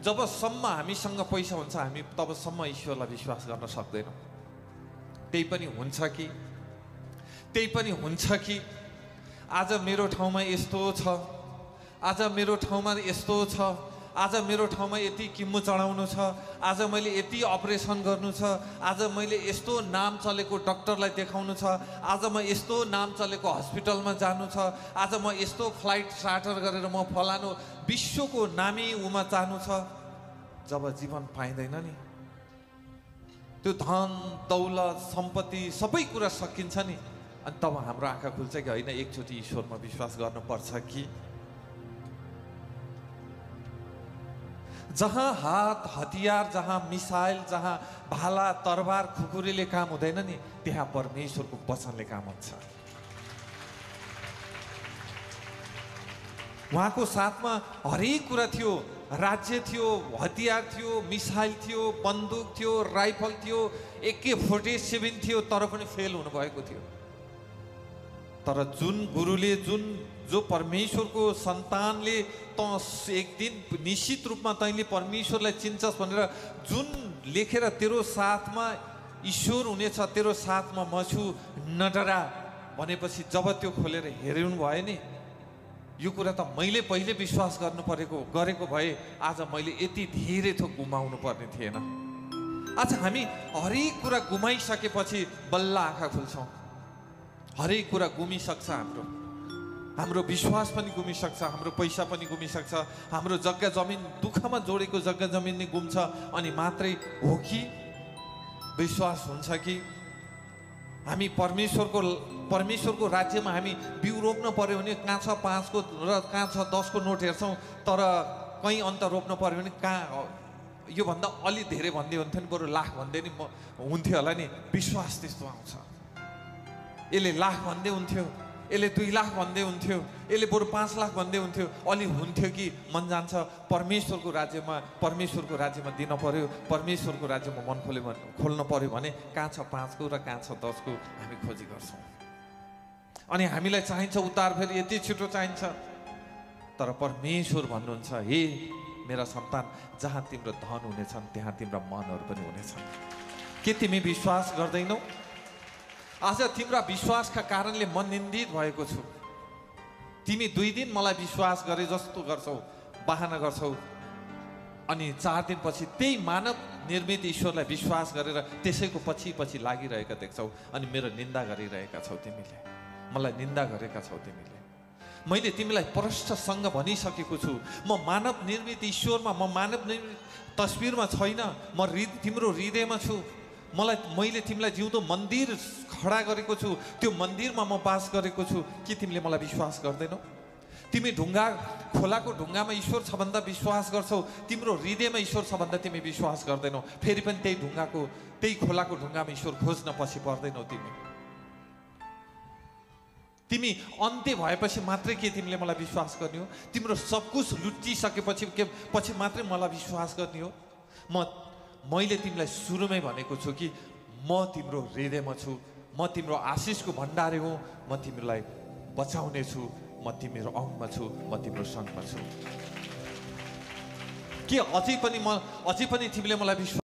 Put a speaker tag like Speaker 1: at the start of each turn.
Speaker 1: जबसम्म हामीसँग पैसा हुन्छ हामी तबसम्म ईश्वरलाई विश्वास गर्न सक्दैनौँ। त्यही पनि हुन्छ कि आज मेरो ठाउँमा यस्तो छ, आज मेरो ठाउँमा यस्तो छ, आज मेरो ठाउँमा यति किम्मु चढाउनु छ, आज मैले यति अपरेसन गर्नु छ, आज मैले यस्तो नाम चलेको डक्टरलाई देखाउनु छ, आज म यस्तो नाम चलेको हस्पिटलमा जानु छ, आज म यस्तो फ्लाइट चार्टर गरेर म फलानु विश्वको नामी उमा जानु छ। जब जीवन पाइँदैन नि, त्यो धन दौलत सम्पत्ति सबै कुरा सकिन्छ नि, अनि तब हाम्रो आँखा खुल्छ कि होइन एकचोटि ईश्वरमा विश्वास गर्नुपर्छ कि। जहाँ हात हतियार, जहाँ मिसाइल, जहाँ भाला तरबार खुकुरीले काम हुँदैन नि, त्यहाँ परमेश्वरको वचनले काम हुन्छ। उहाँको साथमा हरेक कुरा थियो, राज्य थियो, हतियार थियो, मिसाइल थियो, बन्दुक थियो, राइफल थियो, AK-47 थियो, तर पनि फेल हुनुभएको थियो। तर जुन गुरुले, जो परमेश्वरको सन्तानले त एक दिन निश्चित रूपमा तैँले परमेश्वरलाई चिन्छस् भनेर जुन लेखेर तेरो साथमा ईश्वर हुनेछ, तेरो साथमा म छु, नडरा भनेपछि जब त्यो खोलेर हेर्नु भयो नि, यो कुरा त मैले पहिले विश्वास गरेको भए आज मैले यति धेरै थोक गुमाउनु पर्ने थिएन। आज हामी हरेक कुरा गुमाइसकेपछि बल्ल आँखा खुल्छौँ। हरेक कुरा गुमिसक्छ, हाम्रो विश्वास पनि गुमिसक्छ, हाम्रो पैसा पनि गुमिसक्छ, हाम्रो जग्गा जमिन, दुःखमा जोडेको जग्गा जमिन नै गुम्छ। अनि मात्रै हो कि विश्वास हुन्छ कि हामी परमेश्वरको राज्यमा हामी बिउ रोप्न पर्यो भने कहाँ छ 5 को र कहाँ छ 10 को नोट हेर्छौँ, तर कहीँ अन्त रोप्न पर्यो भने कहाँ योभन्दा अलि धेरै भन्दै हुन्थ्यो नि, बरु लाख भन्दै नि हुन्थ्यो होला नि। विश्वास त्यस्तो आउँछ। यसले लाख भन्दै हुन्थ्यो, यसले 2 लाख भन्दै हुन्थ्यो, यसले बरु 5 लाख भन्दै हुन्थ्यो, अलि हुन्थ्यो कि मन जान्छ परमेश्वरको राज्यमा दिन पर्यो, परमेश्वरको राज्यमा मन खोल्न पर्यो भने कहाँ छ 5 को र कहाँ छ 10 को हामी खोजी गर्छौँ। अनि हामीलाई चाहिन्छ उद्धार, फेरि यति छिटो चाहिन्छ। तर परमेश्वर भन्नुहुन्छ, हे मेरा सन्तान, जहाँ तिम्रो धन हुनेछन् त्यहाँ तिम्रा मनहरू पनि हुनेछन्। के तिमी विश्वास गर्दैनौ? आज तिम्रा विश्वासका कारणले म निन्दित भएको छु। तिमी 2 दिन मलाई विश्वास गरे जस्तो गर्छौ, बहाना गर्छौ, अनि 4 दिनपछि त्यही मानव निर्मित ईश्वरलाई विश्वास गरेर त्यसैको पछि लागिरहेका देख्छौ, अनि मेरो निन्दा गरिरहेका छौ। तिमीले मलाई निन्दा गरेका छौ। मैले तिमीलाई प्रष्टसँग भनिसकेको छु, म मानव निर्मित ईश्वरमा, म मानव निर्मित तस्बिरमा छैन, म तिम्रो हृदयमा छु। मैले तिमीलाई जिउँदो मन्दिर खडा गरेको छु, त्यो मन्दिरमा म बास गरेको छु। के तिमीले मलाई विश्वास गर्दैनौ? तिमी खोलाको ढुङ्गामा ईश्वर छ भन्दा विश्वास गर्छौ, तिम्रो हृदयमा ईश्वर छ भन्दा तिमी विश्वास गर्दैनौ। फेरि पनि त्यही खोलाको ढुङ्गामा ईश्वर खोज्न पछि पर्दैनौ। तिमी अन्त्य भएपछि मात्रै के तिमीले मलाई विश्वास गर्ने हो? तिम्रो सब कुछ लुटिसकेपछि मात्रै मलाई विश्वास गर्ने हो? मैले तिमीलाई सुरुमै भनेको छु कि म तिम्रो हृदयमा छु, म तिम्रो आशिषको भण्डारी हुँ, म तिमीलाई बचाउने छु, म तिम्रो अंगमा छु, म तिम्रो सँगमा छु। के अझै पनि तिमीले मलाई विश्वास